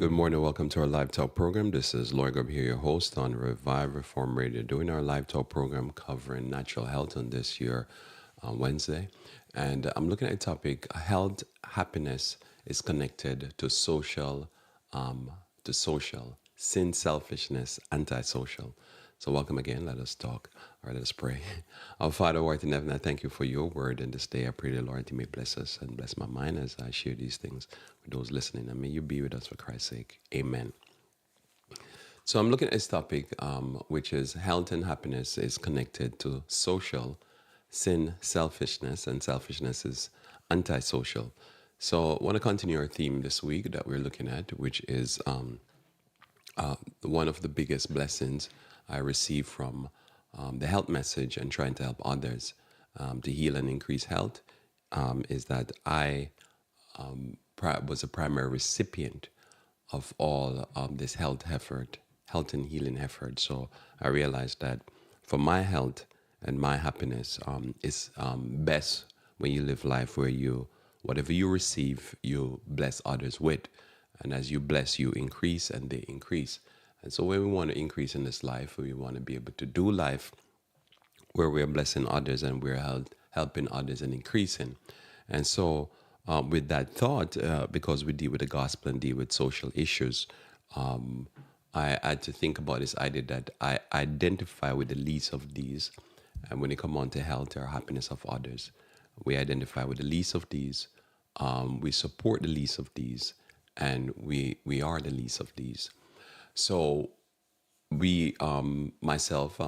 Good morning. Welcome to our live talk program. This is Lloyd Grubb here, your host on Revive Reform Radio, doing our live talk program covering natural health on this year on Wednesday. And I'm looking at a topic: health, happiness is connected to social, sin, selfishness, antisocial. So welcome again. Let us talk, or let us pray. Our Father who art in heaven, I thank you for your word. And this day I pray, the Lord, you may bless us and bless my mind as I share these things with those listening. And may you be with us for Christ's sake. Amen. So I'm looking at this topic, which is health and happiness is connected to social, sin, selfishness, and selfishness is antisocial. So I want to continue our theme this week that we're looking at, which is one of the biggest blessings I receive from the health message and trying to help others to heal and increase health is that I was a primary recipient of all this health and healing effort. So I realized that for my health and my happiness is best when you live life where whatever you receive, you bless others with. And as you bless, you increase and they increase. And so when we want to increase in this life, we want to be able to do life where we're blessing others and we're helping others and increasing. And so with that thought, because we deal with the gospel and deal with social issues, I had to think about this idea that I identify with the least of these. And when it comes on to health or happiness of others, we identify with the least of these. We support the least of these, and we are the least of these. So myself,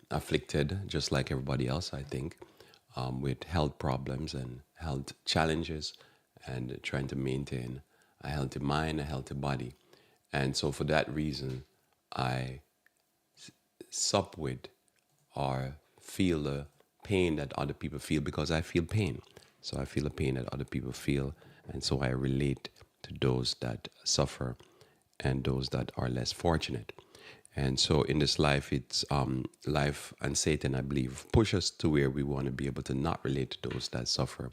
afflicted just like everybody else, I think, with health problems and health challenges, and trying to maintain a healthy mind, a healthy body. And so for that reason, I sup with or feel the pain that other people feel because I feel pain. So I feel the pain that other people feel, and so I relate to those that suffer and those that are less fortunate. And so in this life, it's life and Satan, I believe, push us to where we want to be able to not relate to those that suffer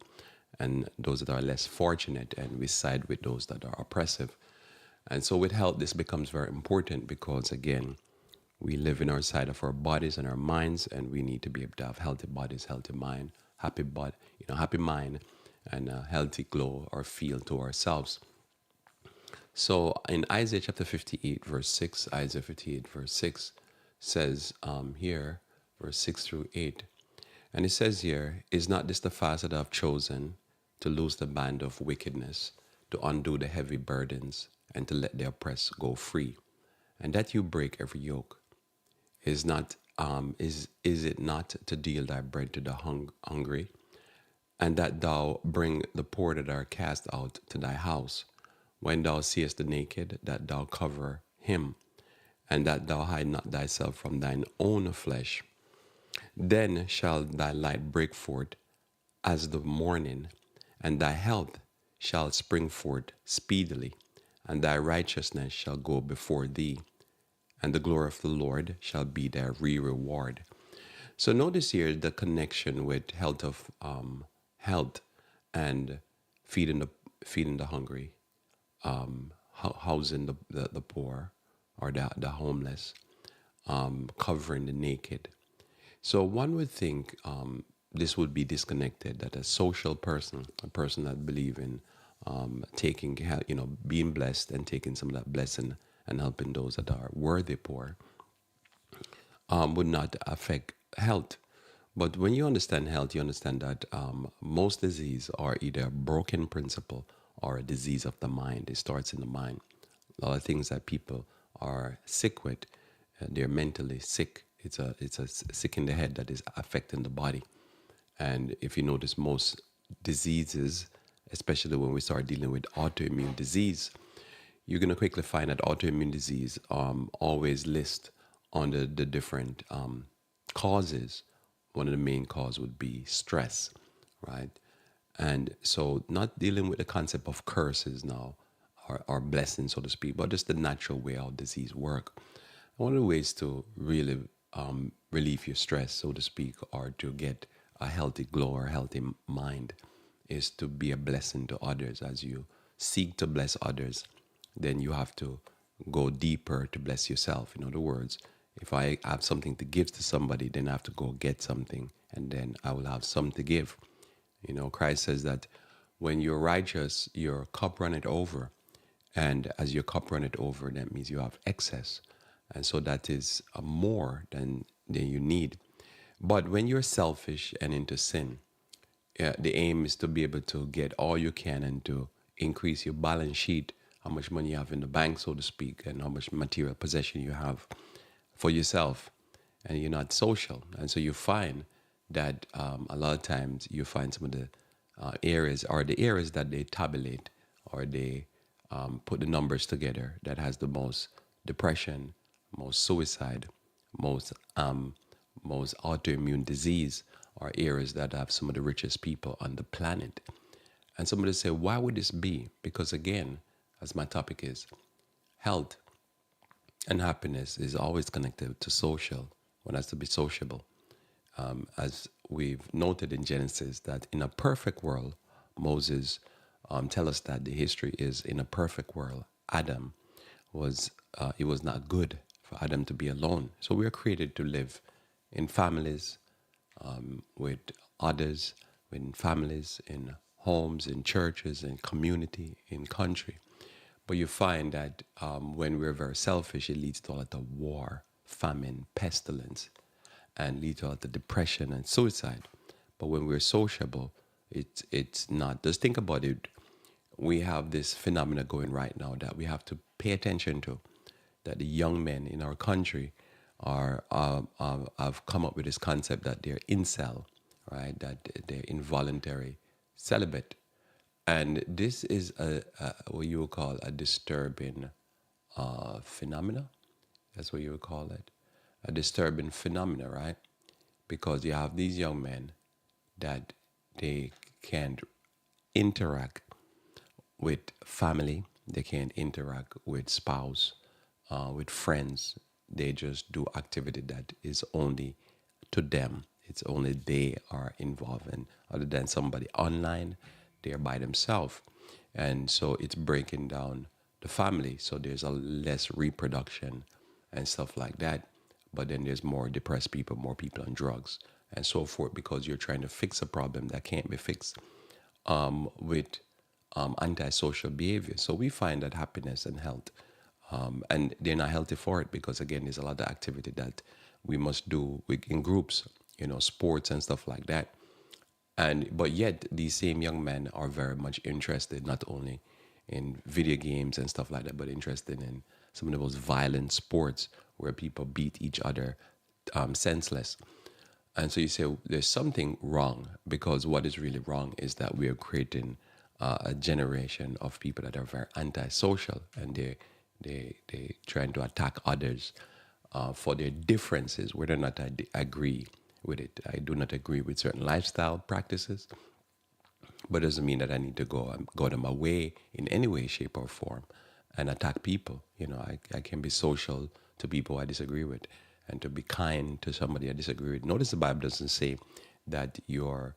and those that are less fortunate, and we side with those that are oppressive. And so with health, this becomes very important because, again, we live in our side of our bodies and our minds, and we need to be able to have healthy bodies, healthy mind, happy body, happy mind, and a healthy glow or feel to ourselves. So in Isaiah chapter 58, verse 6, Isaiah 58, verse 6 says here, verse 6 through 8, and it says here, is not this the fast that I have chosen to loose the band of wickedness, to undo the heavy burdens, and to let the oppressed go free, and that you break every yoke? Is it not to deal thy bread to the hungry, and that thou bring the poor that are cast out to thy house? When thou seest the naked, that thou cover him, and that thou hide not thyself from thine own flesh. Then shall thy light break forth as the morning, and thy health shall spring forth speedily, and thy righteousness shall go before thee, and the glory of the Lord shall be thy reward. So notice here the connection with health and feeding the hungry, housing the poor or the homeless, covering the naked. So one would think this would be disconnected, that a social person, a person that believe in taking, being blessed and taking some of that blessing and helping those that are worthy poor, would not affect health. But when you understand health, you understand that most disease are either a broken principle or a disease of the mind. It starts in the mind. A lot of things that people are sick with, they're mentally sick. It's a sick in the head that is affecting the body. And if you notice, most diseases, especially when we start dealing with autoimmune disease, you're going to quickly find that autoimmune disease always list under the different causes. One of the main causes would be stress, right? And so not dealing with the concept of curses now, or blessings, so to speak, but just the natural way how disease work. One of the ways to really relieve your stress, so to speak, or to get a healthy glow or healthy mind is to be a blessing to others. As you seek to bless others, then you have to go deeper to bless yourself. In other words, if I have something to give to somebody, then I have to go get something, and then I will have some to give. Christ says that when you're righteous, your cup runneth over. And as your cup runneth over, that means you have excess. And so that is more than you need. But when you're selfish and into sin, the aim is to be able to get all you can and to increase your balance sheet, how much money you have in the bank, so to speak, and how much material possession you have for yourself. And you're not social. And so you find that a lot of times you find some of the areas, or the areas that they tabulate, or they put the numbers together, that has the most depression, most suicide, most autoimmune disease, are areas that have some of the richest people on the planet. And somebody say, why would this be? Because again, as my topic is, health and happiness is always connected to social. One has to be sociable. As we've noted in Genesis, that in a perfect world, Moses tell us that the history is in a perfect world. Adam was, it was not good for Adam to be alone. So we are created to live in families, with others, in families, in homes, in churches, in community, in country. But you find that when we're very selfish, it leads to a lot of war, famine, pestilence, and leads to a lot of depression and suicide. But when we're sociable, it's not. Just think about it. We have this phenomena going right now that we have to pay attention to, that the young men in our country have come up with this concept that they're incel, right? That they're involuntary celibate. And this is what you would call a disturbing phenomena. That's what you would call it. A disturbing phenomena, right? Because you have these young men that they can't interact with family, they can't interact with spouse, with friends. They just do activity that is only to them. It's only they are involved in. Other than somebody online, they're by themselves. And so it's breaking down the family. So there's a less reproduction and stuff like that. But then there's more depressed people, more people on drugs, and so forth, because you're trying to fix a problem that can't be fixed with antisocial behavior. So we find that happiness and health, and they're not healthy for it, because again, there's a lot of activity that we must do in groups, sports and stuff like that. But yet these same young men are very much interested not only in video games and stuff like that, but interested in some of the most violent sports where people beat each other senseless. And so you say there's something wrong, because what is really wrong is that we are creating a generation of people that are very antisocial, and they trying to attack others for their differences, whether or not I agree with it. I do not agree with certain lifestyle practices, but it doesn't mean that I need to go out of my way in any way, shape, or form and attack people. I can be social to people I disagree with, and to be kind to somebody I disagree with. Notice the Bible doesn't say that you're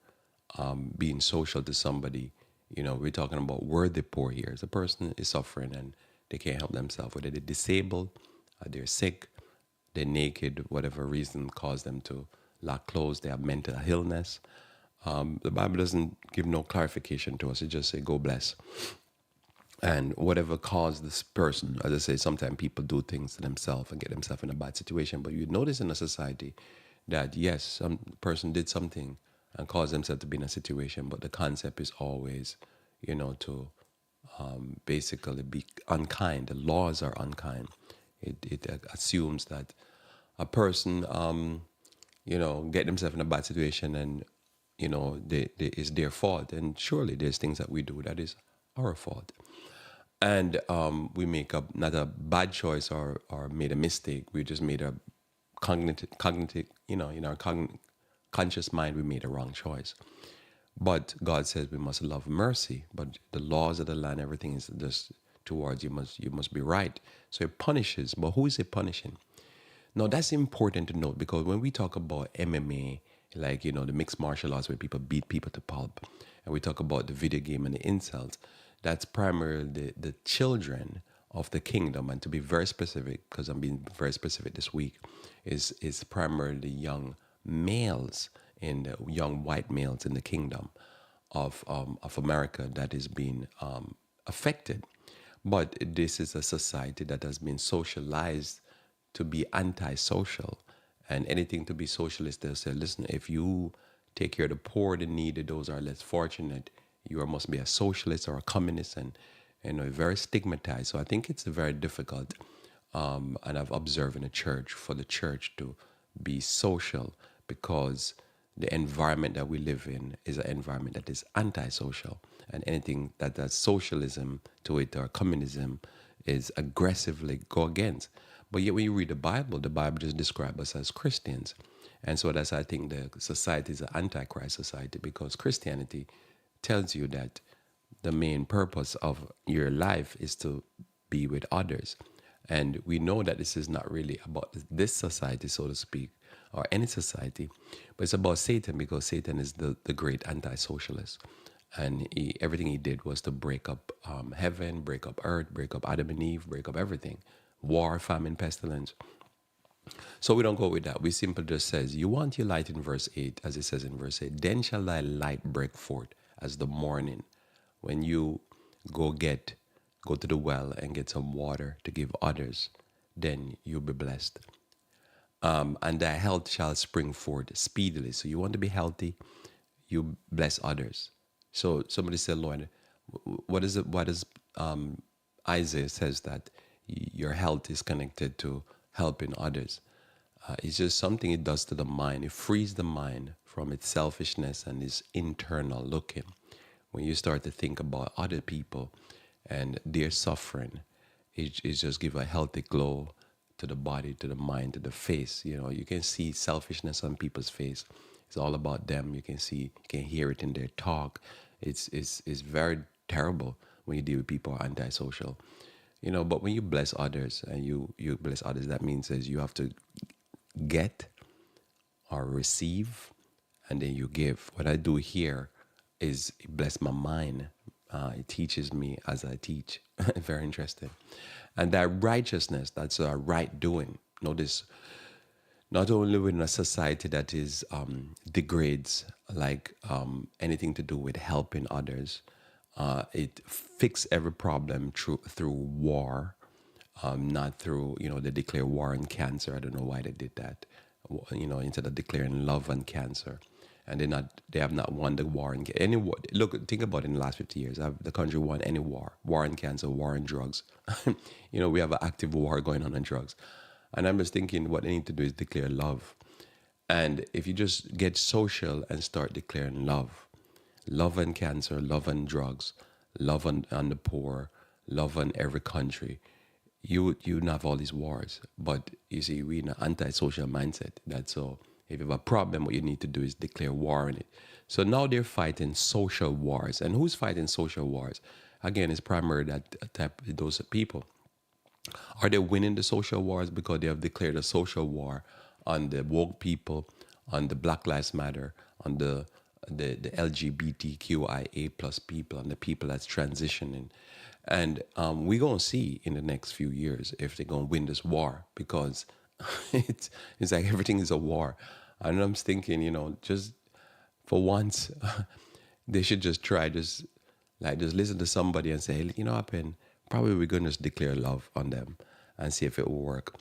being social to somebody. We're talking about worthy poor here. The person is suffering and they can't help themselves, whether they're disabled, they're sick, they're naked, whatever reason caused them to lack clothes, they have mental illness. The Bible doesn't give no clarification to us. It just says, go bless. And whatever caused this person, as I say, sometimes people do things to themselves and get themselves in a bad situation. But you notice in a society that, yes, some person did something and caused themselves to be in a situation, but the concept is always, to basically be unkind. The laws are unkind. It assumes that a person, get themselves in a bad situation and, it's their fault. And surely there's things that we do that is our fault. And we make not a bad choice or made a mistake. We just made a cognitive, in our conscious mind, we made a wrong choice. But God says we must love mercy. But the laws of the land, everything is just towards you must be right. So it punishes. But who is it punishing? Now, that's important to note, because when we talk about MMA, like, the mixed martial arts where people beat people to pulp, and we talk about the video game and the insults, that's primarily the children of the kingdom, and to be very specific, because I'm being very specific this week, is primarily young males in the young white males in the kingdom of America that is being affected. But this is a society that has been socialized to be antisocial, and anything to be socialist, they'll say, listen, if you take care of the poor, the needy, those are less fortunate, you must be a socialist or a communist, and very stigmatized. So I think it's very difficult, and I've observed in the church, for the church to be social, because the environment that we live in is an environment that is antisocial, and anything that has socialism to it or communism is aggressively go against. But yet when you read the Bible just describes us as Christians. And so that's, I think, the society is an antichrist society, because Christianity tells you that the main purpose of your life is to be with others. And we know that this is not really about this society, so to speak, or any society, but it's about Satan, because Satan is the great anti-socialist. And everything he did was to break up heaven, break up earth, break up Adam and Eve, break up everything. War, famine, pestilence. So we don't go with that. We simply just says, you want your light in verse 8, as it says in verse 8, then shall thy light break forth as the morning. When you go to the well and get some water to give others, then you'll be blessed. And thy health shall spring forth speedily. So you want to be healthy, you bless others. So somebody said, Lord, what is it? What is Isaiah says that your health is connected to helping others? It's just something it does to the mind. It frees the mind from its selfishness and its internal looking. When you start to think about other people and their suffering, it just give a healthy glow to the body, to the mind, to the face. You can see selfishness on people's face. It's all about them. You can hear it in their talk. It's very terrible when you deal with people who are antisocial. But when you bless others and you bless others, that means is you have to get or receive, and then you give. What I do here is bless my mind. It teaches me as I teach. Very interesting. And that righteousness, that's a right doing. Notice, not only in a society that is degrades, like anything to do with helping others, it fix every problem through war, not through, they declare war on cancer. I don't know why they did that, instead of declaring love on cancer. And they have not won the war on any war. Look, think about it. In the last 50 years, have the country won any war on cancer, war on drugs? We have an active war going on drugs. And I'm just thinking what they need to do is declare love. And if you just get social and start declaring love on cancer, love on drugs, love on the poor, love on every country, you wouldn't have all these wars. But you see, we're in an antisocial mindset. That's all. If you have a problem, what you need to do is declare war on it. So now they're fighting social wars. And who's fighting social wars? Again, it's primarily that type of those people. Are they winning the social wars because they have declared a social war on the woke people, on the Black Lives Matter, on the LGBTQIA plus people, on the people that's transitioning? And we're going to see in the next few years if they're going to win this war, because it's like everything is a war. And I'm thinking, just for once, they should just try, just listen to somebody and say, hey, probably we're going to just declare love on them and see if it will work.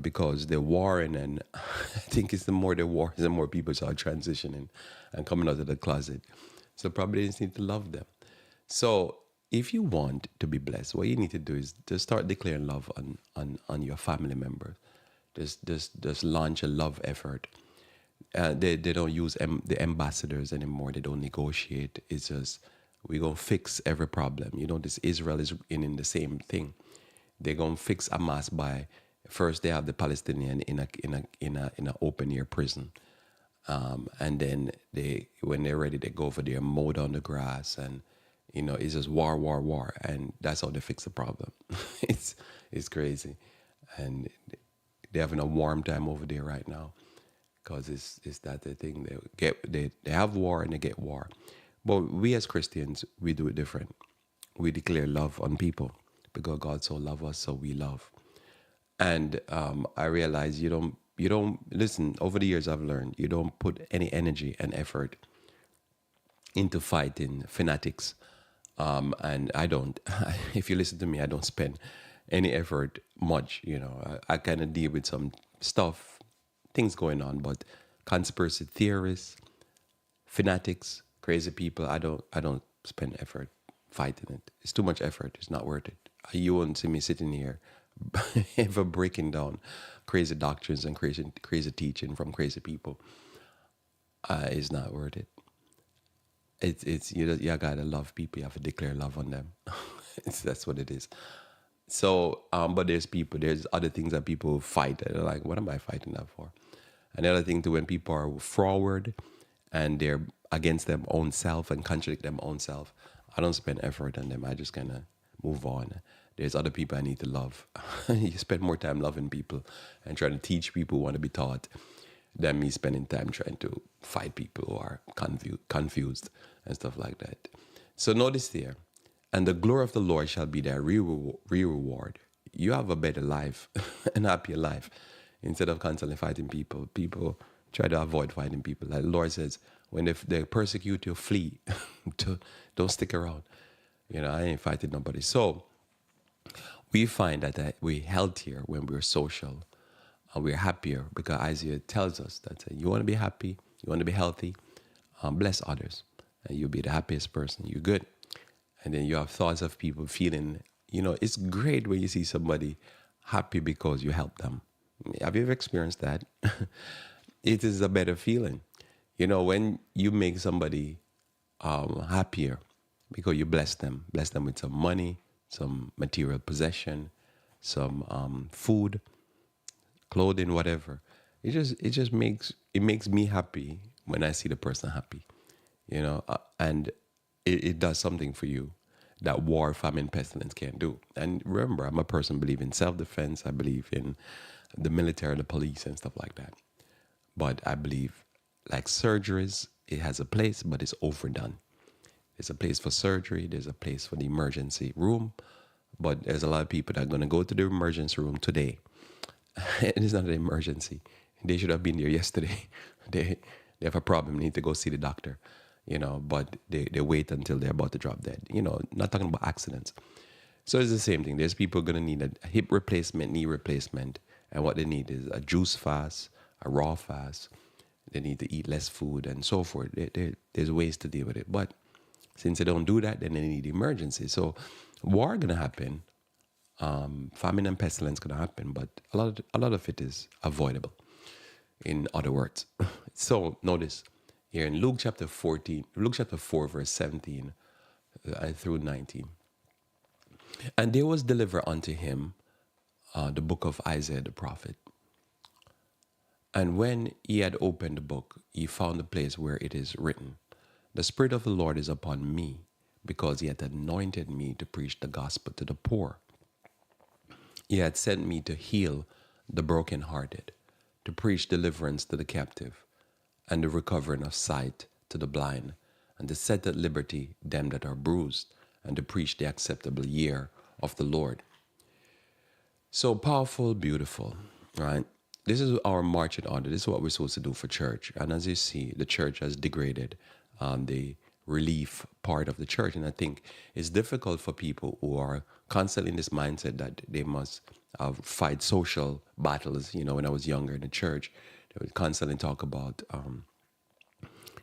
Because they're warring, and I think it's the more they war, the more people start transitioning and coming out of the closet. So probably they just need to love them. So if you want to be blessed, what you need to do is just start declaring love on your family members. Just launch a love effort. They don't use the ambassadors anymore. They don't negotiate. It's just, we're going to fix every problem. This Israel is in the same thing. They're going to fix Hamas by, first they have the Palestinian in a open air prison. And then when they're ready, they go over there, mow down the grass, and it's just war, and that's how they fix the problem. It's crazy, and they're having a warm time over there right now, because it's that the thing they have war and they get war. But we as Christians, we do it different. We declare love on people. because God so loved us, so we love. And I realized you don't listen. Over the years, I've learned you don't put any energy and effort into fighting fanatics. And I don't. If you listen to me, I don't spend any effort much. I kind of deal with some stuff, things going on, but conspiracy theorists, fanatics, crazy people, I don't spend effort fighting it. It's too much effort. It's not worth it. You won't see me sitting here ever breaking down crazy doctrines and crazy teaching from crazy people. It's not worth it. It's you gotta love people. You have to declare love on them. That's what it is. So, but there's other things that people fight. And they're like, what am I fighting that for? And the other thing too, when people are forward and they're against their own self and contradict their own self, I don't spend effort on them. I just kind of move on. There's other people I need to love. You spend more time loving people and trying to teach people who want to be taught than me spending time trying to fight people who are confused and stuff like that. So notice there, and the glory of the Lord shall be their real reward. You have a better life, an happier life, instead of constantly fighting people. People try to avoid fighting people. Like the Lord says, when they persecute you, flee. Don't stick around. I ain't fighting nobody. So we find that we're healthier when we're social. And we're happier because Isaiah tells us that you want to be happy, you want to be healthy, bless others, and you'll be the happiest person. You're good. And then you have thoughts of people feeling, it's great when you see somebody happy because you help them. Have you ever experienced that? It is a better feeling. When you make somebody happier because you bless them with some money, some material possession, some food, clothing, whatever. It makes me happy when I see the person happy, and it does something for you that war, famine, pestilence can't do. And remember, I'm a person believing self-defense. I believe in the military, the police, and stuff like that. But I believe, like surgeries, it has a place, but it's overdone. There's a place for surgery. There's a place for the emergency room. But there's a lot of people that are going to go to the emergency room today. It is not an emergency. They should have been there yesterday. They have a problem, need to go see the doctor, but they wait until they're about to drop dead. Not talking about accidents. So it's the same thing. There's people going to need a hip replacement, knee replacement, and what they need is a juice fast, a raw fast. They need to eat less food and so forth. There's ways to deal with it. But since they don't do that, then they need emergency. So war going to happen. Famine and pestilence going to happen, but a lot of it is avoidable, in other words. So notice here in Luke chapter 4, verse 17 through 19. And there was delivered unto him the book of Isaiah the prophet. And when he had opened the book, he found the place where it is written, the Spirit of the Lord is upon me, because he hath anointed me to preach the gospel to the poor. He had sent me to heal the brokenhearted, to preach deliverance to the captive, and the recovering of sight to the blind, and to set at liberty them that are bruised, and to preach the acceptable year of the Lord. So powerful, beautiful, right? This is our marching order. This is what we're supposed to do for church. And as you see, the church has degraded the relief part of the church. And I think it's difficult for people who are constantly in this mindset that they must fight social battles. When I was younger in the church, they would constantly talk about,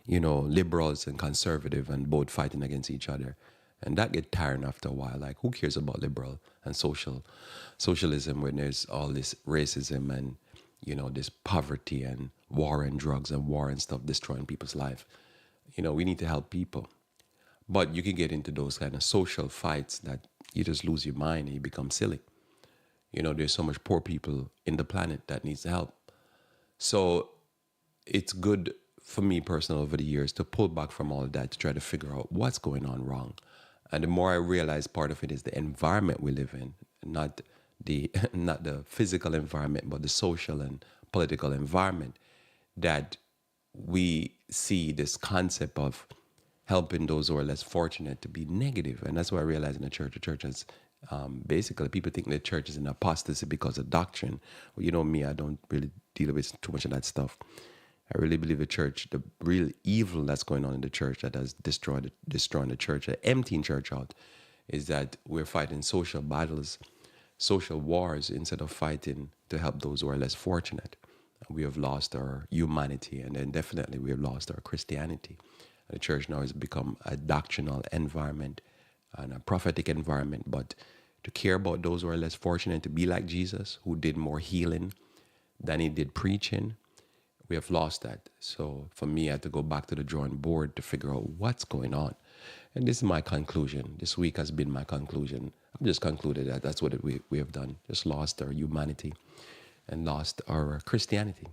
liberals and conservative and both fighting against each other. And that get tiring after a while. Like, who cares about liberal and socialism when there's all this racism and, this poverty and war and drugs and war and stuff destroying people's life. We need to help people. But you can get into those kind of social fights that you just lose your mind and you become silly. There's so much poor people in the planet that needs help. So it's good for me personally over the years to pull back from all of that to try to figure out what's going on wrong. And the more I realize part of it is the environment we live in, not the physical environment, but the social and political environment, that we see this concept of helping those who are less fortunate to be negative. And that's what I realized in the church has basically, people think the church is an apostasy because of doctrine. Well, you know me, I don't really deal with too much of that stuff. I really believe the church, the real evil that's going on in the church that has destroying the church, emptying church out, is that we're fighting social battles, social wars, instead of fighting to help those who are less fortunate. We have lost our humanity, and then definitely we have lost our Christianity. And the church now has become a doctrinal environment and a prophetic environment, but to care about those who are less fortunate, to be like Jesus, who did more healing than he did preaching, we have lost that. So for me, I had to go back to the drawing board to figure out what's going on. And this is my conclusion. This week has been my conclusion. I've just concluded that that's what we have done. Just lost our humanity and lost our Christianity.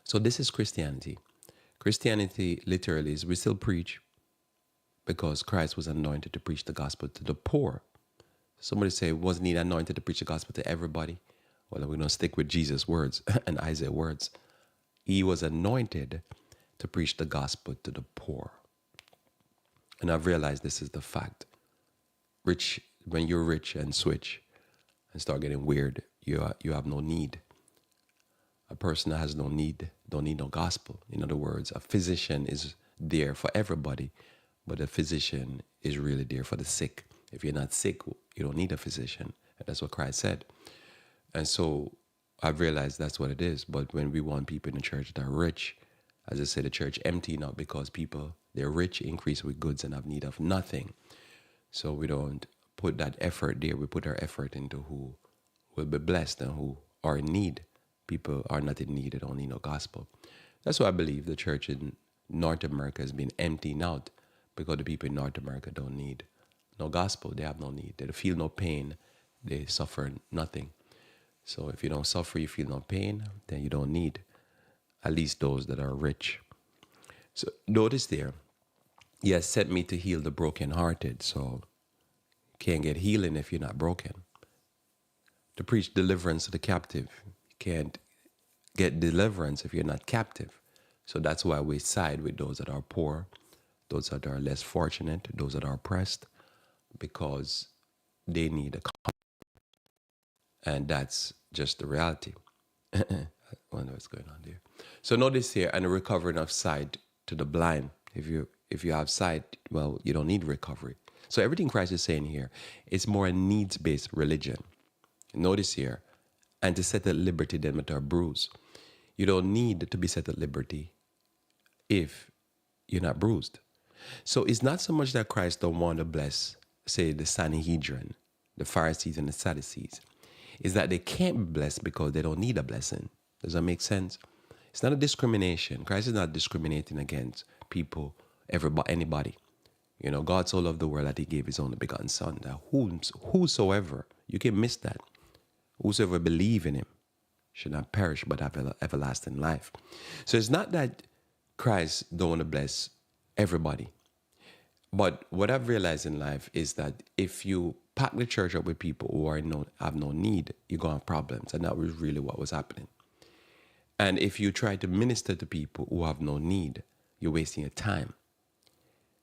So this is Christianity. Christianity literally is we still preach because Christ was anointed to preach the gospel to the poor. Somebody say, wasn't he anointed to preach the gospel to everybody? Well, we're going to stick with Jesus' words and Isaiah's words. He was anointed to preach the gospel to the poor. And I've realized this is the fact. Rich, when you're rich and switch and start getting weird, you have no need. A person that has no need, don't need no gospel. In other words, a physician is there for everybody, but a physician is really there for the sick. If you're not sick, you don't need a physician. And that's what Christ said. And so I've realized that's what it is. But when we want people in the church that are rich, as I say, the church empty, not because people, they're rich, increase with goods and have need of nothing. So we don't put that effort there. We put our effort into who will be blessed and who are in need. People are not in need. They don't need no gospel. That's why I believe the church in North America has been emptying out, because the people in North America don't need no gospel. They have no need. They feel no pain. They suffer nothing. So if you don't suffer, you feel no pain, then you don't need, at least those that are rich. So notice there, he has sent me to heal the brokenhearted. So you can't get healing if you're not broken. To preach deliverance to the captive. You can't get deliverance if you're not captive. So that's why we side with those that are poor, those that are less fortunate, those that are oppressed, because they need a comfort. And that's just the reality. I wonder what's going on there. So notice here, and a recovering of sight to the blind. If you have sight, well, you don't need recovery. So everything Christ is saying here, it's more a needs-based religion. Notice here, and to set at liberty them that are bruised. You don't need to be set at liberty if you're not bruised. So it's not so much that Christ don't want to bless, say, the Sanhedrin, the Pharisees and the Sadducees. Is that they can't be blessed because they don't need a blessing. Does that make sense? It's not a discrimination. Christ is not discriminating against people, everybody, anybody. You know, God so loved the world that he gave his only begotten son. That whosoever, you can miss that. Whosoever believe in him should not perish but have everlasting life. So it's not that Christ don't want to bless everybody. But what I've realized in life is that if you pack the church up with people who have no need, you're going to have problems. And that was really what was happening. And if you try to minister to people who have no need, you're wasting your time.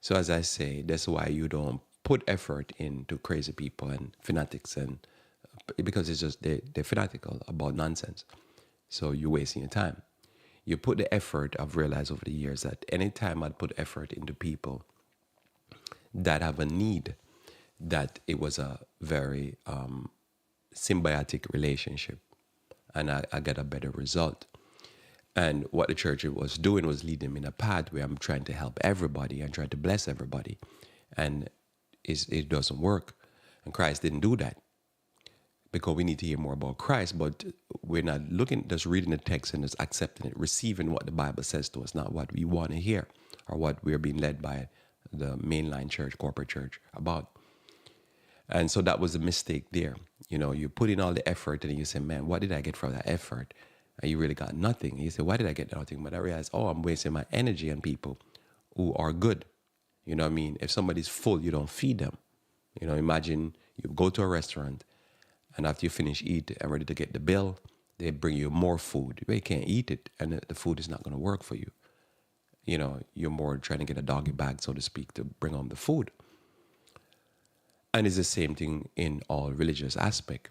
So as I say, that's why you don't put effort into crazy people and fanatics, and because it's just they're fanatical about nonsense. So you're wasting your time. You put the effort, I've realized over the years that anytime I'd put effort into people that have a need, that it was a very symbiotic relationship, and I get a better result. And what the church was doing was leading me in a path where I'm trying to help everybody and trying to bless everybody, and it doesn't work. And Christ didn't do that, because we need to hear more about Christ, but we're not just reading the text and just accepting it, receiving what the Bible says to us, not what we want to hear or what we're being led by the mainline church, corporate church about. And so that was a mistake there. You know, you put in all the effort and you say, man, what did I get from that effort? And you really got nothing. And you say, why did I get nothing? But I realized, I'm wasting my energy on people who are good. You know what I mean? If somebody's full, you don't feed them. You know, imagine you go to a restaurant and after you finish eat and ready to get the bill, they bring you more food. You can't eat it and the food is not going to work for you. you're more trying to get a doggy bag, so to speak, to bring home the food. And it's the same thing in all religious aspect.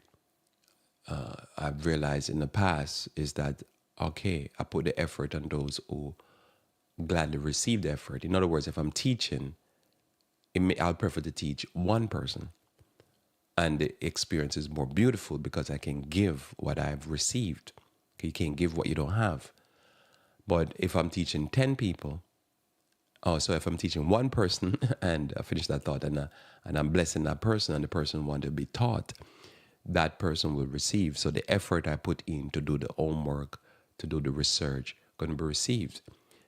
I've realized in the past is that, okay, I put the effort on those who gladly receive the effort. In other words, if I'm teaching, I'll prefer to teach one person, and the experience is more beautiful because I can give what I've received. You can't give what you don't have. But if I'm teaching 10 people, so if I'm teaching one person and I finish that thought, and I'm blessing that person, and the person wants to be taught, that person will receive. So the effort I put in to do the homework, to do the research, going to be received.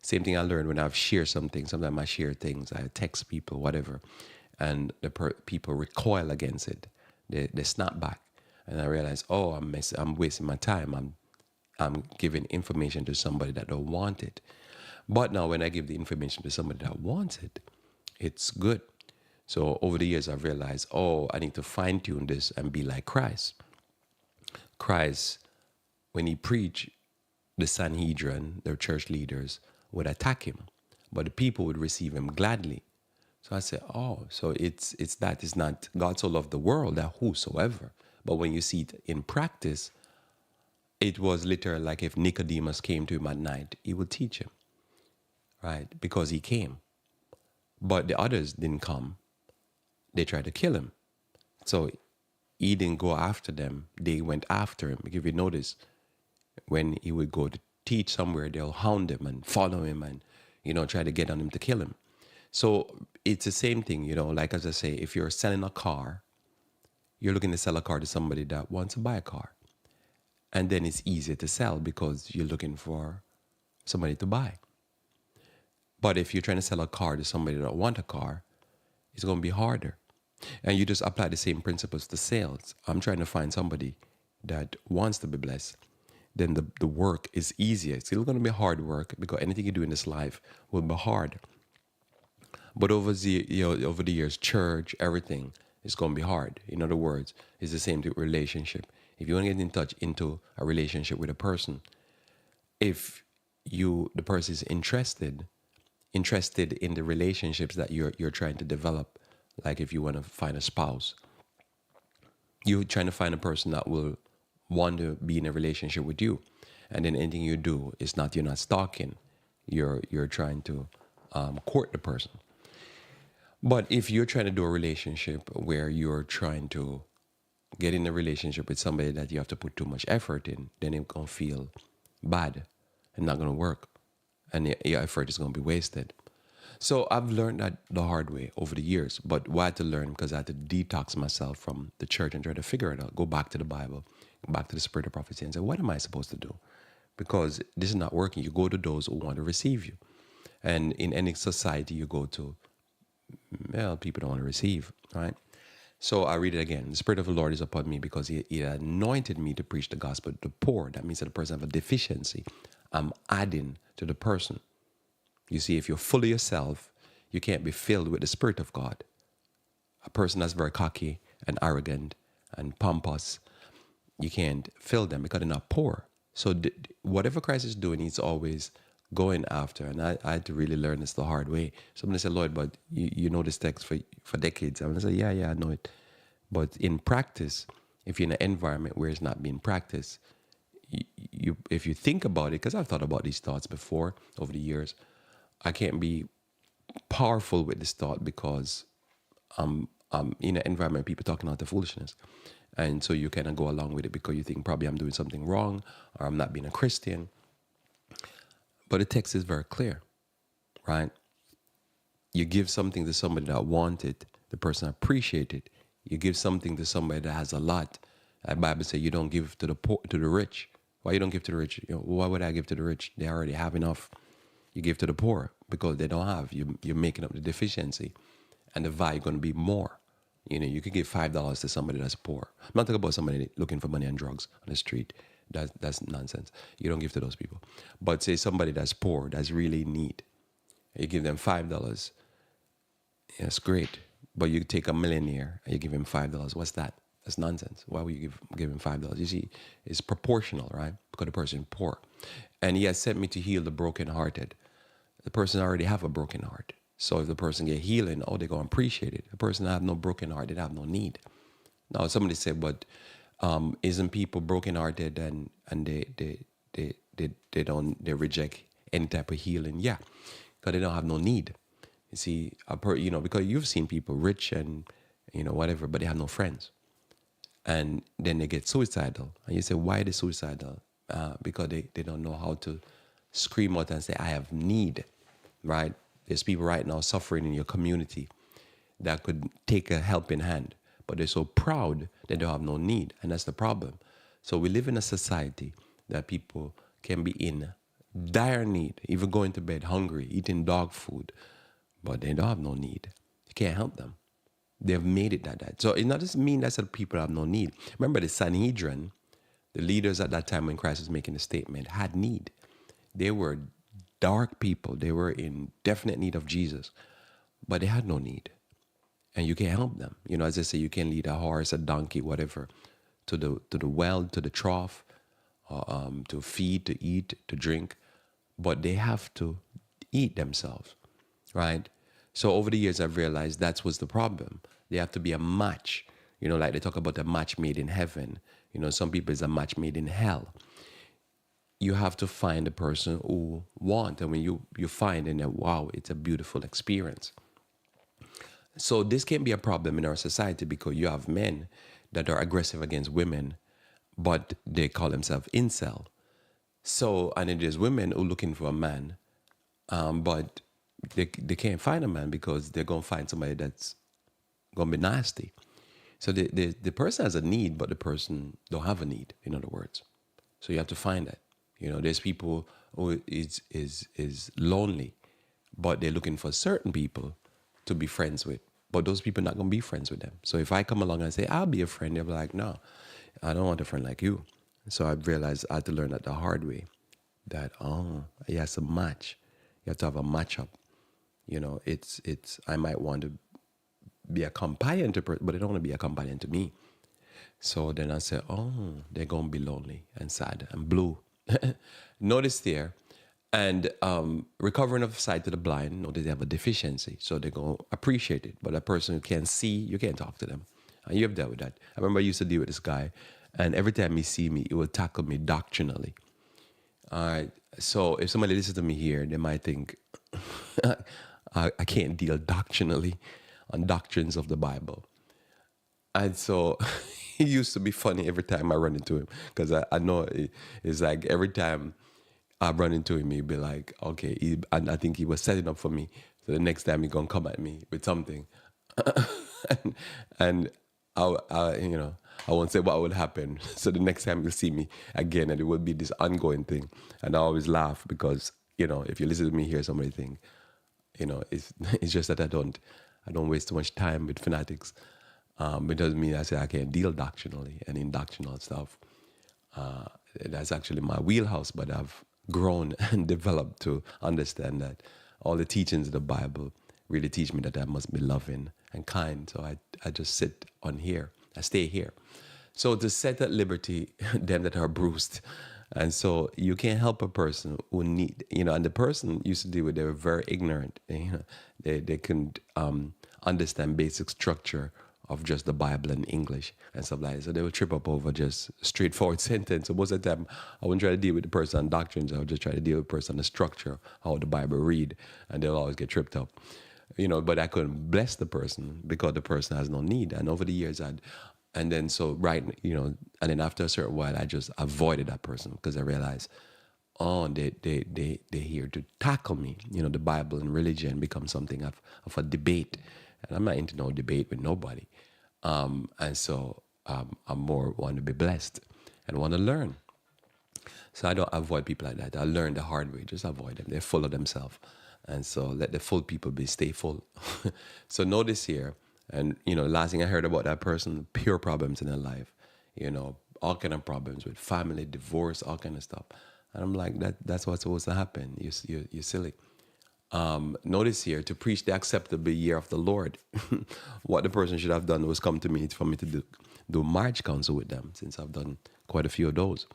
Same thing I learned when I've shared something. Sometimes I share things, I text people, whatever, and the people recoil against it. They snap back, and I realize, oh, I'm wasting my time. I'm giving information to somebody that don't want it. But now when I give the information to somebody that wants it, it's good. So over the years, I've realized, oh, I need to fine tune this and be like Christ. Christ, when he preached, the Sanhedrin, their church leaders, would attack him, but the people would receive him gladly. So I said, oh, so it's not God so loved the world that whosoever. But when you see it in practice, it was literally like if Nicodemus came to him at night, he would teach him, right? Because he came. But the others didn't come. They tried to kill him. So he didn't go after them. They went after him. If you notice, when he would go to teach somewhere, they'll hound him and follow him and, try to get on him to kill him. So it's the same thing, like as I say, if you're selling a car, you're looking to sell a car to somebody that wants to buy a car. And then it's easier to sell because you're looking for somebody to buy. But if you're trying to sell a car to somebody that wants a car, it's going to be harder. And you just apply the same principles to sales. I'm trying to find somebody that wants to be blessed. Then the work is easier. It's still going to be hard work because anything you do in this life will be hard. But over the years, church, everything is going to be hard. In other words, it's the same with relationship. If you want to get into a relationship with a person, if the person is interested in the relationships that you're trying to develop, like if you want to find a spouse, you're trying to find a person that will want to be in a relationship with you, and then anything you do is you're not stalking, you're trying to court the person. But if you're trying to do a relationship where you're trying to get in a relationship with somebody that you have to put too much effort in, then it's going to feel bad and not going to work. And your effort is going to be wasted. So I've learned that the hard way over the years. But why I had to learn? Because I had to detox myself from the church and try to figure it out. Go back to the Bible, go back to the spirit of prophecy and say, what am I supposed to do? Because this is not working. You go to those who want to receive you. And in any society you go to, well, people don't want to receive, right? So I read it again. The Spirit of the Lord is upon me because he anointed me to preach the gospel to the poor. That means that the person has a deficiency. I'm adding to the person. You see, if you're full of yourself, you can't be filled with the Spirit of God. A person that's very cocky and arrogant and pompous, you can't fill them because they're not poor. So whatever Christ is doing, he's always going after. And I had to really learn this the hard way. Somebody said, Lloyd, but you know this text for decades. I'm going to say, yeah, I know it. But in practice, if you're in an environment where it's not being practiced, if you think about it, because I've thought about these thoughts before over the years, I can't be powerful with this thought because I'm in an environment people talking out the foolishness. And so you kind of go along with it because you think probably I'm doing something wrong or I'm not being a Christian. But the text is very clear, right? You give something to somebody that wants it, the person appreciates it. You give something to somebody that has a lot. The Bible says you don't give to the poor, to the rich. Why you don't give to the rich? Why would I give to the rich? They already have enough. You give to the poor because they don't have. You're making up the deficiency, and the value going to be more. You could give $5 to somebody that's poor. I'm not talking about somebody looking for money and drugs on the street. That's nonsense. You don't give to those people. But say somebody that's poor, that's really in need. You give them $5. Yeah, that's great. But you take a millionaire and you give him $5. What's that? That's nonsense. Why would you give him $5? You see, it's proportional, right? Because the person is poor. And he has sent me to heal the brokenhearted. the person already have a broken heart. So if the person get healing, oh, they're going to appreciate it. The person that have no broken heart, they have no need. Now, somebody said, but isn't people brokenhearted and they reject any type of healing? Yeah, because they don't have no need. You see, because you've seen people rich and whatever, but they have no friends, and then they get suicidal. And you say, why are they suicidal? Because they don't know how to scream out and say, I have need, right? There's people right now suffering in your community that could take a helping hand, but they're so proud that they have no need, and that's the problem. So we live in a society that people can be in dire need, even going to bed hungry, eating dog food, but they don't have no need. You can't help them. They've made it that. So it doesn't mean that people have no need. Remember the Sanhedrin, the leaders at that time when Christ was making the statement, had need. They were dark people. They were in definite need of Jesus, but they had no need. And you can't help them. As I say, you can lead a horse, a donkey, whatever, to the well, to the trough, to feed, to eat, to drink, but they have to eat themselves, right? So over the years, I've realized that was the problem. They have to be a match, like they talk about a match made in heaven. Some people is a match made in hell. You have to find a person who want, and when you find, and then wow, it's a beautiful experience. So this can be a problem in our society because you have men that are aggressive against women, but they call themselves incel. So, and then there's women who are looking for a man, but they can't find a man because they're going to find somebody that's going to be nasty. So the person has a need, but the person don't have a need, in other words. So you have to find that. There's people who is lonely, but they're looking for certain people to be friends with. But those people are not going to be friends with them. So if I come along and say, I'll be a friend, they'll be like, no, I don't want a friend like you. So I've realized I had to learn that the hard way, that, it has a match. You have to have a matchup. I might want to be a companion to person, but they don't want to be a companion to me. So then I say, they're going to be lonely and sad and blue. Notice there, and recovering of sight to the blind, notice they have a deficiency. So they're going to appreciate it. But a person who can't see, you can't talk to them. And you have dealt with that. I remember I used to deal with this guy, and every time he see me, he would tackle me doctrinally. All right. So if somebody listens to me here, they might think, I can't deal doctrinally on doctrines of the Bible. And so it used to be funny every time I run into him, because I know it's like every time I run into him, he'd be like, okay, and I think he was setting up for me. So the next time he's going to come at me with something. and I won't say what would happen. So the next time you'll see me again, and it will be this ongoing thing. And I always laugh because, if you listen to me hear somebody think, it's just that I don't waste too much time with fanatics. It doesn't mean I say I can't deal doctrinally and in doctrinal stuff. That's actually my wheelhouse, but I've grown and developed to understand that all the teachings of the Bible really teach me that I must be loving and kind. So I just sit on here. I stay here. So to set at liberty them that are bruised. And so you can't help a person who need, and the person used to deal with, they were very ignorant. They couldn't understand basic structure of just the Bible and English and stuff like that. So they would trip up over just straightforward sentence. So most of the time, I wouldn't try to deal with the person on doctrines. I would just try to deal with the person on the structure, how the Bible read, and they'll always get tripped up. But I couldn't bless the person because the person has no need. And over the years, and then after a certain while, I just avoided that person because I realized, they're here to tackle me. The Bible and religion become something of a debate. And I'm not into no debate with nobody. And so I'm more want to be blessed and want to learn. So I don't avoid people like that. I learned the hard way. Just avoid them. They're full of themselves. And so let the full people stay full. So notice here, and last thing I heard about that person, pure problems in their life. All kind of problems with family, divorce, all kind of stuff. And I'm like, that's what's supposed to happen. You're silly. Notice here, to preach the acceptable year of the Lord. What the person should have done was come to me for me to do marriage counsel with them, since I've done quite a few of those,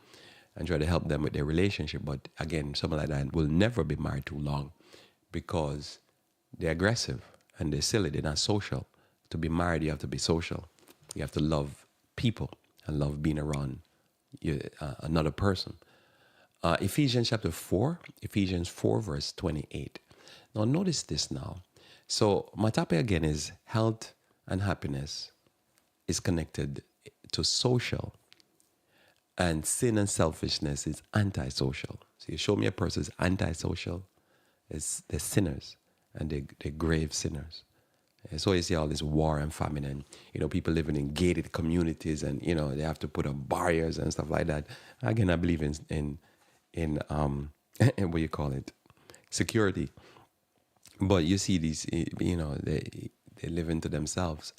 and try to help them with their relationship. But again, someone like that will never be married too long because they're aggressive and they're silly. They're not social. To be married, you have to be social. You have to love people and love being around another person. Ephesians chapter 4, Ephesians 4, verse 28. Now, notice this now. So, my topic again is health and happiness is connected to social, and sin and selfishness is antisocial. So, you show me a person is antisocial, they're sinners, and they're grave sinners. And so you see all this war and famine, and people living in gated communities, and they have to put up barriers and stuff like that. Again, I believe in what you call it, security. But you see these, they live into themselves.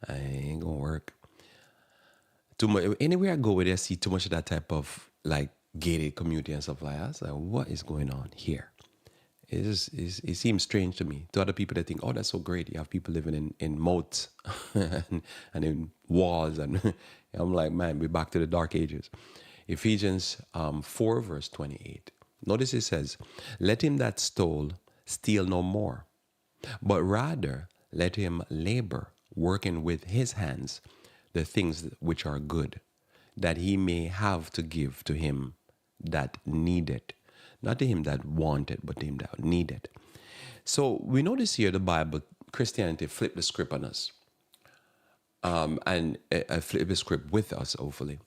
I ain't gonna work. Too much. Anywhere I go where I see too much of that type of like gated community and stuff like that, I was like, what is going on here? It seems strange to me. To other people, they think, oh, that's so great. You have people living in moats and in walls. And I'm like, man, we're back to the dark ages. Ephesians 4, verse 28. Notice it says, let him that stole steal no more, but rather let him labor, working with his hands the things which are good, that he may have to give to him that needed. Not to him that wanted, but to him that needed. So we notice here the Bible, Christianity, flip the script on us. And flip the script with us, hopefully.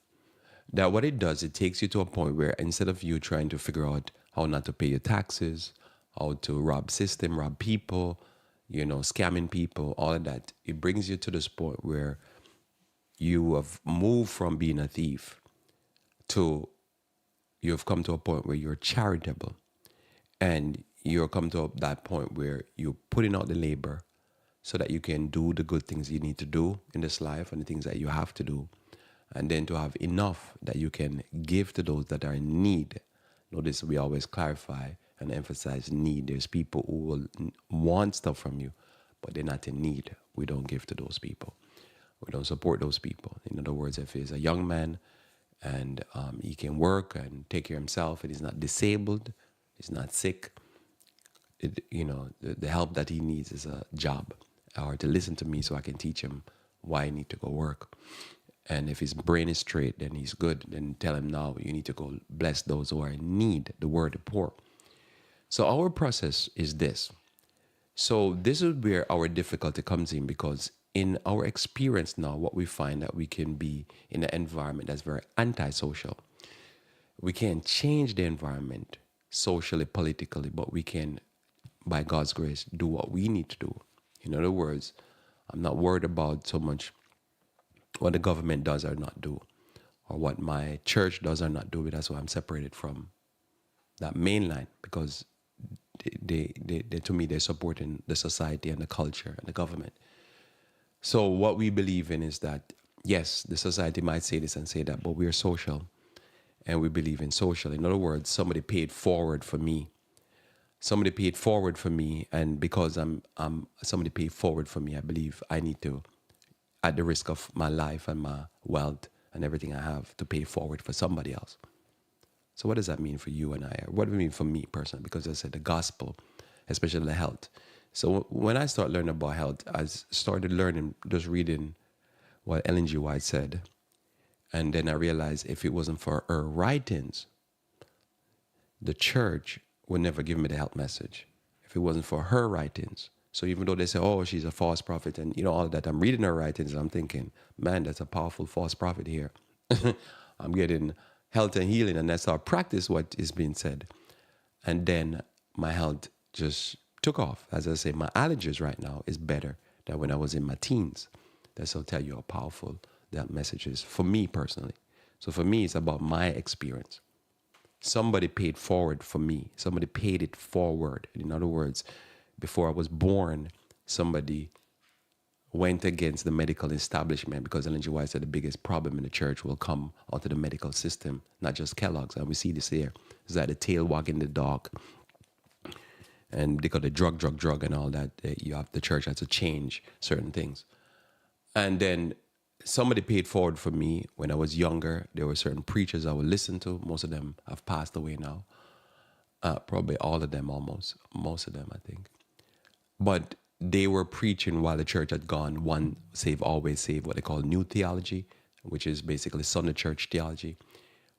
That what it does, it takes you to a point where instead of you trying to figure out how not to pay your taxes, how to rob system, rob people, scamming people, all of that, it brings you to this point where you have moved from being a thief to you've come to a point where you're charitable, and you're come to that point where you're putting out the labor so that you can do the good things you need to do in this life and the things that you have to do, and then to have enough that you can give to those that are in need. Notice we always clarify and emphasize need. There's people who will want stuff from you, but they're not in need. We don't give to those people. We don't support those people. In other words, if he's a young man and he can work and take care of himself, and he's not disabled, he's not sick, the help that he needs is a job, or to listen to me so I can teach him why I need to go work. And if his brain is straight, then he's good. Then tell him now, you need to go bless those who are in need, the word, the poor. So our process is this. So this is where our difficulty comes in, because in our experience now, what we find that we can be in an environment that's very antisocial. We can't change the environment socially, politically, but we can, by God's grace, do what we need to do. In other words, I'm not worried about so much what the government does or not do, or what my church does or not do. That's why I'm separated from that main line, because they to me, they're supporting the society and the culture and the government. So what we believe in is that, yes, the society might say this and say that, but we're social, and we believe in social. In other words, somebody paid forward for me. Somebody paid forward for me, and because I'm somebody paid forward for me, I believe I need to, at the risk of my life and my wealth and everything I have, to pay forward for somebody else. So what does that mean for you and I? What does it mean for me personally? Because I said the gospel, especially the health. So when I started learning about health, I started learning, just reading what Ellen G. White said. And then I realized if it wasn't for her writings, the church would never give me the health message. If it wasn't for her writings. So even though they say, oh, she's a false prophet and all of that, I'm reading her writings and I'm thinking, man, that's a powerful false prophet here. I'm getting health and healing, and that's how I practice what is being said. And then my health just took off. As I say, my allergies right now is better than when I was in my teens. That's how I tell you how powerful that message is for me personally. So for me, it's about my experience. Somebody paid forward for me. Somebody paid it forward. In other words, before I was born, somebody went against the medical establishment, because Ellen G. White said the biggest problem in the church will come out of the medical system, not just Kellogg's. And we see this here. It's like the tail wagging the dog. And because the drug and all that, the church has to change certain things. And then somebody paid forward for me when I was younger. There were certain preachers I would listen to. Most of them have passed away now. Probably all of them, almost most of them, I think. But they were preaching while the church had gone one save, always save, what they call new theology, which is basically Sunday church theology.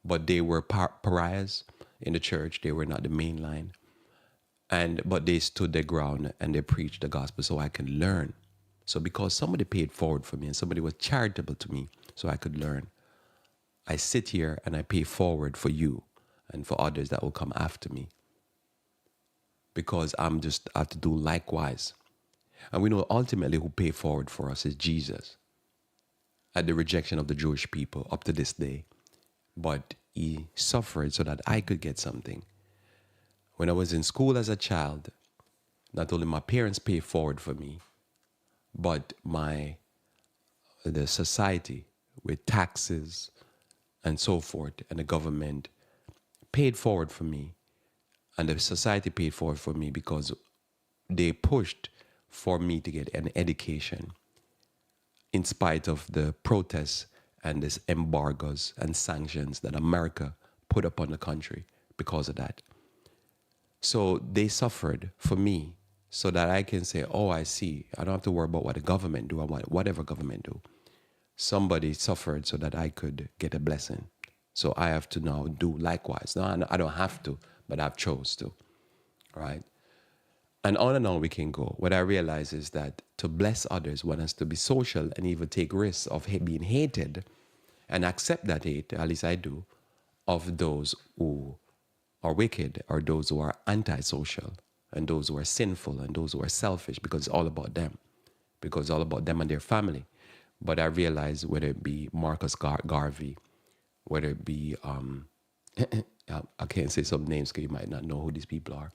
But they were pariahs in the church. They were not the main line. But they stood their ground and they preached the gospel so I could learn. So because somebody paid forward for me and somebody was charitable to me so I could learn, I sit here and I pay forward for you and for others that will come after me because I'm just have to do likewise. And we know ultimately who paid forward for us is Jesus at the rejection of the Jewish people up to this day. But he suffered so that I could get something. When I was in school as a child, not only my parents paid forward for me, but the society with taxes and so forth and the government paid forward for me. And the society paid forward for me because they pushed for me to get an education in spite of the protests and these embargoes and sanctions that America put upon the country because of that. So they suffered for me so that I can say, oh, I see. I don't have to worry about what the government do or whatever government do. Somebody suffered so that I could get a blessing. So I have to now do likewise. No, I don't have to, but I've chose to, right? And on we can go. What I realize is that to bless others, one has to be social and even take risks of being hated and accept that hate, at least I do, of those who are wicked or those who are antisocial and those who are sinful and those who are selfish because it's all about them, because it's all about them and their family. But I realize whether it be Marcus Garvey, whether it be, I can't say some names because you might not know who these people are,